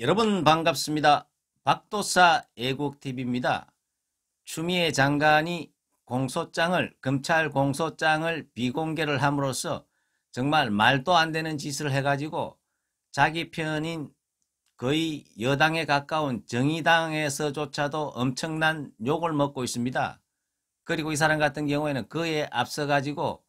여러분 반갑습니다. 박도사 애국TV입니다. 추미애 장관이 검찰 공소장을 비공개를 함으로써 정말 말도 안 되는 짓을 해가지고 자기 편인 거의 여당에 가까운 정의당에서조차도 엄청난 욕을 먹고 있습니다. 그리고 이 사람 같은 경우에는 그에 앞서가지고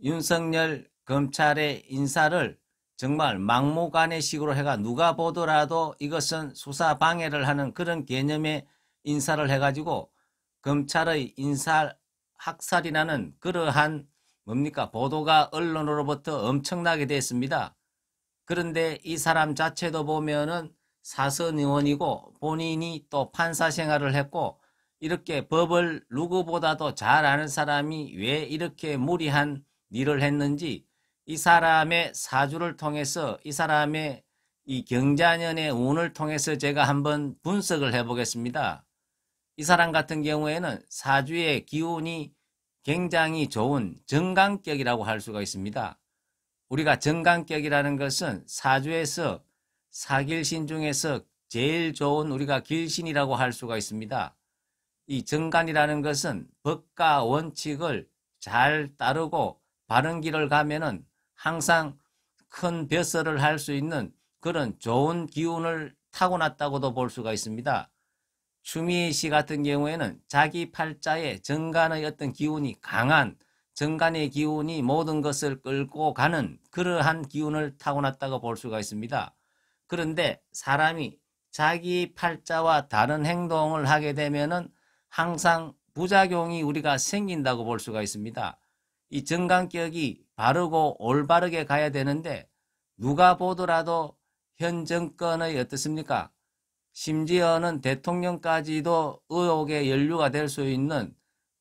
윤석열 검찰의 인사를 정말 막무가내식으로 해가 누가 보더라도 이것은 수사 방해를 하는 그런 개념의 인사를 해가지고 검찰의 인사 학살이라는 그러한 뭡니까 보도가 언론으로부터 엄청나게 됐습니다. 그런데 이 사람 자체도 보면은 사선 의원이고 본인이 또 판사 생활을 했고 이렇게 법을 누구보다도 잘 아는 사람이 왜 이렇게 무리한 일을 했는지 이 사람의 사주를 통해서 이 사람의 이 경자년의 운을 통해서 제가 한번 분석을 해보겠습니다. 이 사람 같은 경우에는 사주의 기운이 굉장히 좋은 정강격이라고 할 수가 있습니다. 우리가 정강격이라는 것은 사주에서 사길신 중에서 제일 좋은 우리가 길신이라고 할 수가 있습니다. 이 정관이라는 것은 법과 원칙을 잘 따르고 바른 길을 가면은 항상 큰 벼슬을 할 수 있는 그런 좋은 기운을 타고났다고도 볼 수가 있습니다. 추미애 씨 같은 경우에는 자기 팔자에 정관의 어떤 기운이 강한 정관의 기운이 모든 것을 끌고 가는 그러한 기운을 타고났다고 볼 수가 있습니다. 그런데 사람이 자기 팔자와 다른 행동을 하게 되면은 항상 부작용이 우리가 생긴다고 볼 수가 있습니다. 이 정강격이 바르고 올바르게 가야 되는데 누가 보더라도 현 정권의 어떻습니까? 심지어는 대통령까지도 의혹에 연루가 될 수 있는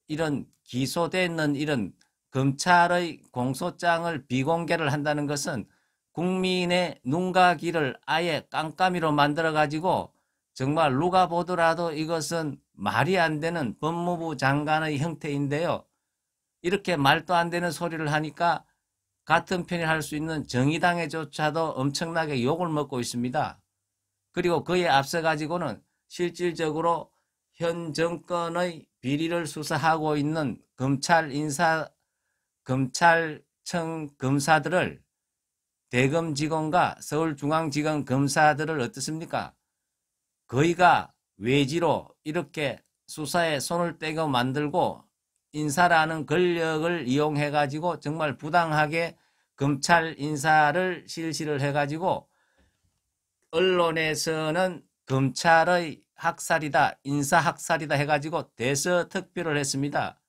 이런 기소되는 이런 검찰의 공소장을 비공개를 한다는 것은 국민의 눈과 귀를 아예 깜깜이로 만들어 가지고 정말 누가 보더라도 이것은 말이 안 되는 법무부 장관의 형태인데요. 이렇게 말도 안 되는 소리를 하니까 같은 편이 할 수 있는 정의당에조차도 엄청나게 욕을 먹고 있습니다. 그리고 그에 앞서 가지고는 실질적으로 현 정권의 비리를 수사하고 있는 검찰청 검사들을 대검직원과 서울중앙지검 검사들을 어떻습니까? 거의가 외지로 이렇게 수사에 손을 떼고 만들고 인사라는 권력을 이용해 가지고 정말 부당하게 검찰 인사를 실시를 해 가지고 언론에서는 검찰의 학살이다, 인사학살이다 해가지고 대서특필을 했습니다.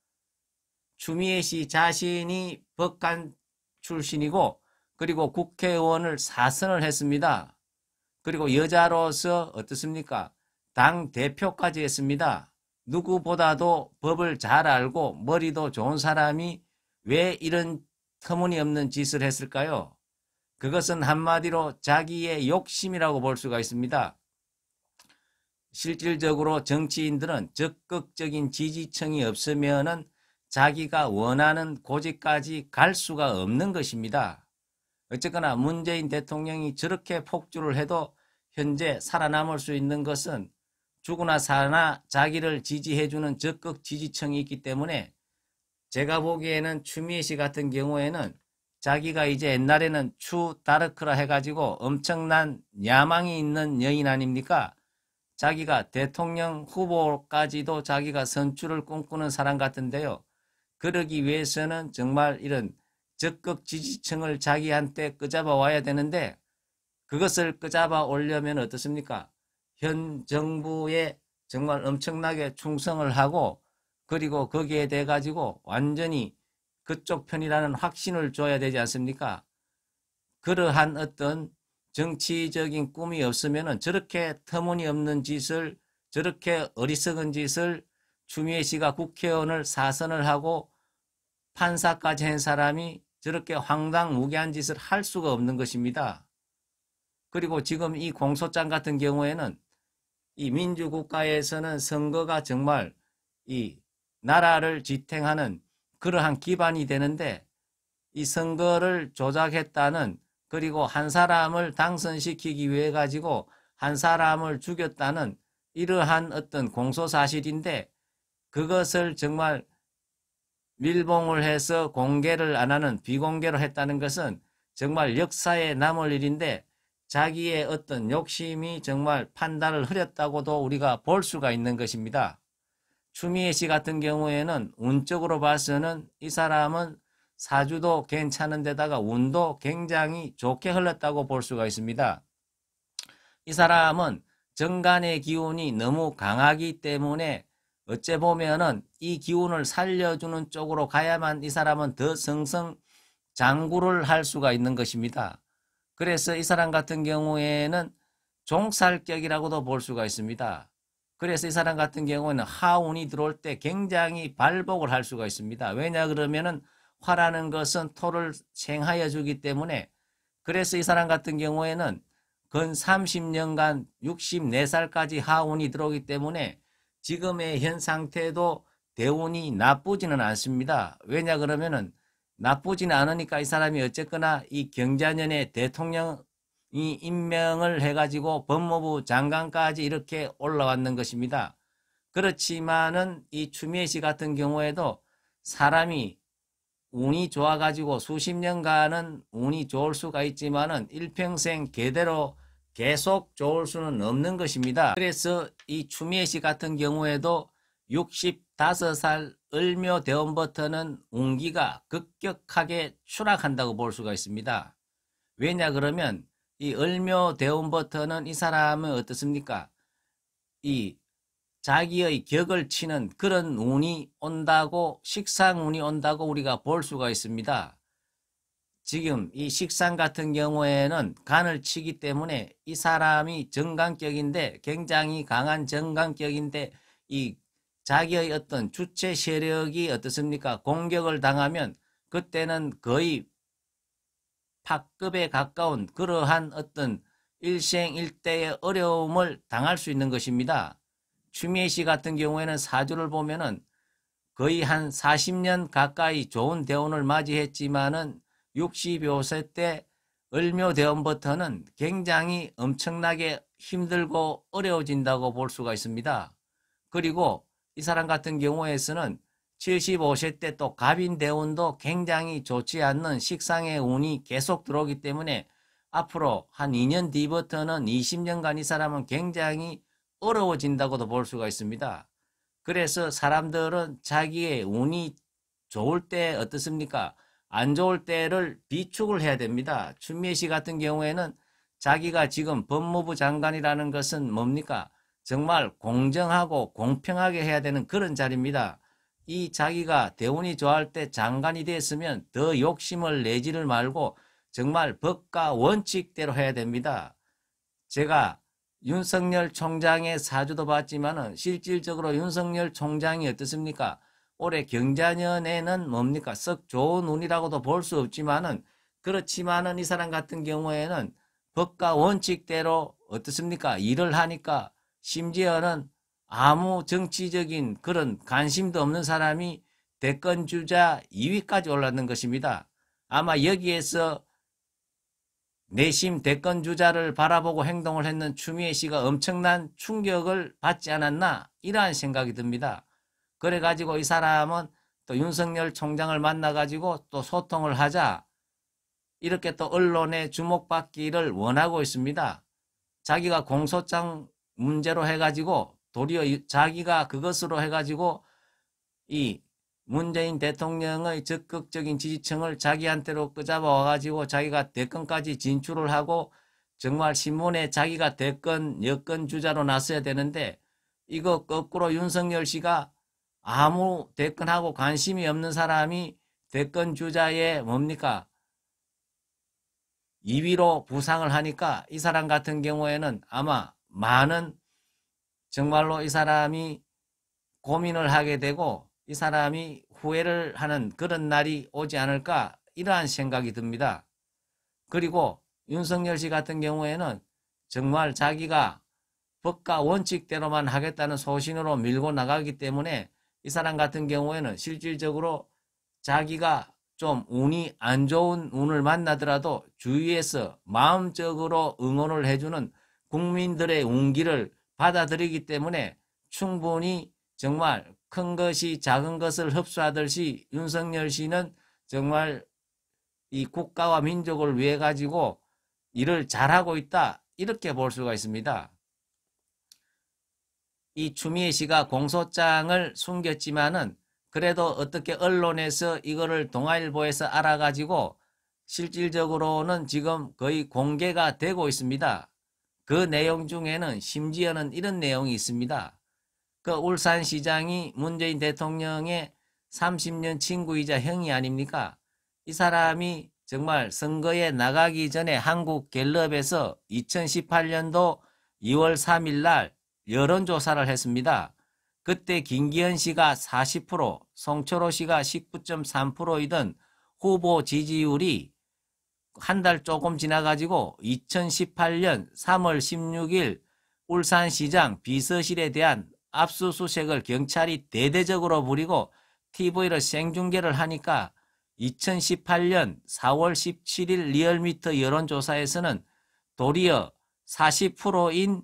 추미애 씨 자신이 법관 출신이고 그리고 국회의원을 4선을 했습니다. 그리고 여자로서 어떻습니까? 당 대표까지 했습니다. 누구보다도 법을 잘 알고 머리도 좋은 사람이 왜 이런 터무니없는 짓을 했을까요? 그것은 한마디로 자기의 욕심이라고 볼 수가 있습니다. 실질적으로 정치인들은 적극적인 지지층이 없으면은 자기가 원하는 고지까지 갈 수가 없는 것입니다. 어쨌거나 문재인 대통령이 저렇게 폭주를 해도 현재 살아남을 수 있는 것은 죽으나 사나 자기를 지지해주는 적극 지지층이 있기 때문에 제가 보기에는 추미애 씨 같은 경우에는 자기가 이제 옛날에는 추 다르크라 해가지고 엄청난 야망이 있는 여인 아닙니까? 자기가 대통령 후보까지도 자기가 선출을 꿈꾸는 사람 같은데요. 그러기 위해서는 정말 이런 적극 지지층을 자기한테 끄잡아 와야 되는데 그것을 끄잡아 오려면 어떻습니까? 현 정부에 정말 엄청나게 충성을 하고 그리고 거기에 대해 가지고 완전히 그쪽 편이라는 확신을 줘야 되지 않습니까? 그러한 어떤 정치적인 꿈이 없으면 저렇게 터무니없는 짓을 저렇게 어리석은 짓을 추미애 씨가 국회의원을 4선을 하고 판사까지 한 사람이 저렇게 황당무계한 짓을 할 수가 없는 것입니다. 그리고 지금 이 공소장 같은 경우에는 이 민주국가에서는 선거가 정말 이 나라를 지탱하는 그러한 기반이 되는데 이 선거를 조작했다는 그리고 한 사람을 당선시키기 위해 가지고 한 사람을 죽였다는 이러한 어떤 공소사실인데 그것을 정말 밀봉을 해서 공개를 안 하는 비공개로 했다는 것은 정말 역사에 남을 일인데 자기의 어떤 욕심이 정말 판단을 흐렸다고도 우리가 볼 수가 있는 것입니다. 추미애 씨 같은 경우에는 운적으로 봐서는 이 사람은 사주도 괜찮은 데다가 운도 굉장히 좋게 흘렀다고 볼 수가 있습니다. 이 사람은 정간의 기운이 너무 강하기 때문에 어째 보면은 이 기운을 살려주는 쪽으로 가야만 이 사람은 더 승승장구를 할 수가 있는 것입니다. 그래서 이 사람 같은 경우에는 종살격이라고도 볼 수가 있습니다. 그래서 이 사람 같은 경우는 하운이 들어올 때 굉장히 발복을 할 수가 있습니다. 왜냐 그러면은 화라는 것은 토를 생하여 주기 때문에 그래서 이 사람 같은 경우에는 근 30년간 64살까지 하운이 들어오기 때문에 지금의 현 상태도 대운이 나쁘지는 않습니다. 왜냐 그러면은 나쁘지는 않으니까 이 사람이 어쨌거나 이 경자년에 대통령이 임명을 해가지고 법무부 장관까지 이렇게 올라왔는 것입니다. 그렇지만은 이 추미애 씨 같은 경우에도 사람이 운이 좋아가지고 수십 년간은 운이 좋을 수가 있지만은 일평생 계대로 계속 좋을 수는 없는 것입니다. 그래서 이 추미애 씨 같은 경우에도 65살 을묘 대원부터는 운기가 급격하게 추락한다고 볼 수가 있습니다. 왜냐 그러면 이 을묘 대원부터는 이 사람은 어떻습니까? 이 자기의 격을 치는 그런 운이 온다고 식상운이 온다고 우리가 볼 수가 있습니다. 지금 이 식상 같은 경우에는 간을 치기 때문에 이 사람이 정간격인데 굉장히 강한 정간격인데 이 자기의 어떤 주체 세력이 어떻습니까? 공격을 당하면 그때는 거의 파급에 가까운 그러한 어떤 일생일대의 어려움을 당할 수 있는 것입니다. 추미애 씨 같은 경우에는 사주를 보면은 거의 한 40년 가까이 좋은 대운을 맞이했지만은 65세 때 을묘 대운부터는 굉장히 엄청나게 힘들고 어려워진다고 볼 수가 있습니다. 그리고 이 사람 같은 경우에서는 75세 때 또 갑인 대운도 굉장히 좋지 않는 식상의 운이 계속 들어오기 때문에 앞으로 한 2년 뒤부터는 20년간 이 사람은 굉장히 어려워진다고도 볼 수가 있습니다. 그래서 사람들은 자기의 운이 좋을 때 어떻습니까? 안 좋을 때를 비축을 해야 됩니다. 추미애 씨 같은 경우에는 자기가 지금 법무부 장관이라는 것은 뭡니까? 정말 공정하고 공평하게 해야 되는 그런 자리입니다. 이 자기가 대운이 좋아할 때 장관이 됐으면 더 욕심을 내지를 말고 정말 법과 원칙대로 해야 됩니다. 제가 윤석열 총장의 사주도 봤지만은 실질적으로 윤석열 총장이 어떻습니까? 올해 경자년에는 뭡니까? 썩 좋은 운이라고도 볼 수 없지만은 그렇지만은 이 사람 같은 경우에는 법과 원칙대로 어떻습니까? 일을 하니까 심지어는 아무 정치적인 그런 관심도 없는 사람이 대권주자 2위까지 올랐는 것입니다. 아마 여기에서 내심 대권주자를 바라보고 행동을 했는 추미애 씨가 엄청난 충격을 받지 않았나 이러한 생각이 듭니다. 그래가지고 이 사람은 또 윤석열 총장을 만나가지고 또 소통을 하자 이렇게 또 언론에 주목받기를 원하고 있습니다. 자기가 공소장 문제로 해가지고 도리어 자기가 그것으로 해가지고 이 문재인 대통령의 적극적인 지지층을 자기한테로 끄잡아 와가지고 자기가 대권까지 진출을 하고 정말 신문에 자기가 대권 여권 주자로 나서야 되는데 이거 거꾸로 윤석열 씨가 아무 대권하고 관심이 없는 사람이 대권 주자의 뭡니까 2위로 부상을 하니까 이 사람 같은 경우에는 아마 많은 정말로 이 사람이 고민을 하게 되고 이 사람이 후회를 하는 그런 날이 오지 않을까 이러한 생각이 듭니다. 그리고 윤석열 씨 같은 경우에는 정말 자기가 법과 원칙대로만 하겠다는 소신으로 밀고 나가기 때문에 이 사람 같은 경우에는 실질적으로 자기가 좀 운이 안 좋은 운을 만나더라도 주위에서 마음적으로 응원을 해주는 국민들의 운기를 받아들이기 때문에 충분히 정말 큰 것이 작은 것을 흡수하듯이 윤석열 씨는 정말 이 국가와 민족을 위해 가지고 일을 잘하고 있다, 이렇게 볼 수가 있습니다. 이 추미애 씨가 공소장을 숨겼지만은 그래도 어떻게 언론에서 이거를 동아일보에서 알아가지고 실질적으로는 지금 거의 공개가 되고 있습니다. 그 내용 중에는 심지어는 이런 내용이 있습니다. 그 울산시장이 문재인 대통령의 30년 친구이자 형이 아닙니까? 이 사람이 정말 선거에 나가기 전에 한국갤럽에서 2018년도 2월 3일 날 여론조사를 했습니다. 그때 김기현 씨가 40%, 송철호 씨가 19.3%이던 후보 지지율이 한 달 조금 지나가지고 2018년 3월 16일 울산시장 비서실에 대한 압수수색을 경찰이 대대적으로 부리고 TV를 생중계를 하니까 2018년 4월 17일 리얼미터 여론조사에서는 도리어 40%인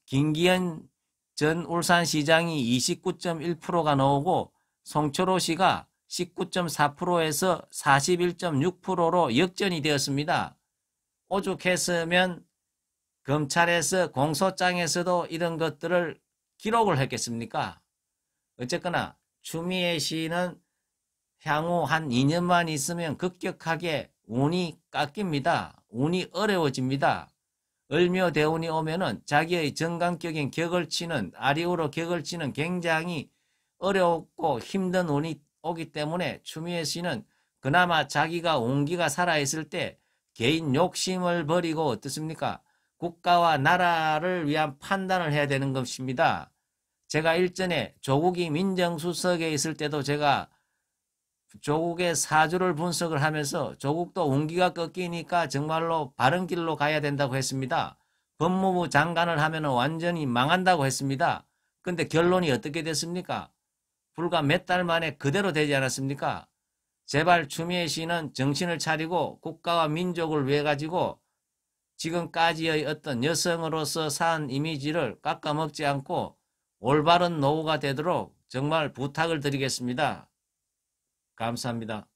김기현 전 울산시장이 29.1%가 나오고 송철호 씨가 19.4%에서 41.6%로 역전이 되었습니다. 오죽했으면 검찰에서 공소장에서도 이런 것들을 기록을 했겠습니까? 어쨌거나 추미애 씨는 향후 한 2년만 있으면 급격하게 운이 깎입니다. 운이 어려워집니다. 을묘 대운이 오면은 자기의 정강격인 격을 치는, 아리우로 격을 치는 굉장히 어렵고 힘든 운이 오기 때문에 추미애 씨는 그나마 자기가 운기가 살아있을 때 개인 욕심을 버리고 어떻습니까? 국가와 나라를 위한 판단을 해야 되는 것입니다. 제가 일전에 조국이 민정수석에 있을 때도 제가 조국의 사주를 분석을 하면서 조국도 운기가 꺾이니까 정말로 바른 길로 가야 된다고 했습니다. 법무부 장관을 하면 완전히 망한다고 했습니다. 근데 결론이 어떻게 됐습니까? 불과 몇 달 만에 그대로 되지 않았습니까? 제발 추미애 씨는 정신을 차리고 국가와 민족을 위해 가지고 지금까지의 어떤 여성으로서 산 이미지를 깎아먹지 않고 올바른 노후가 되도록 정말 부탁을 드리겠습니다. 감사합니다.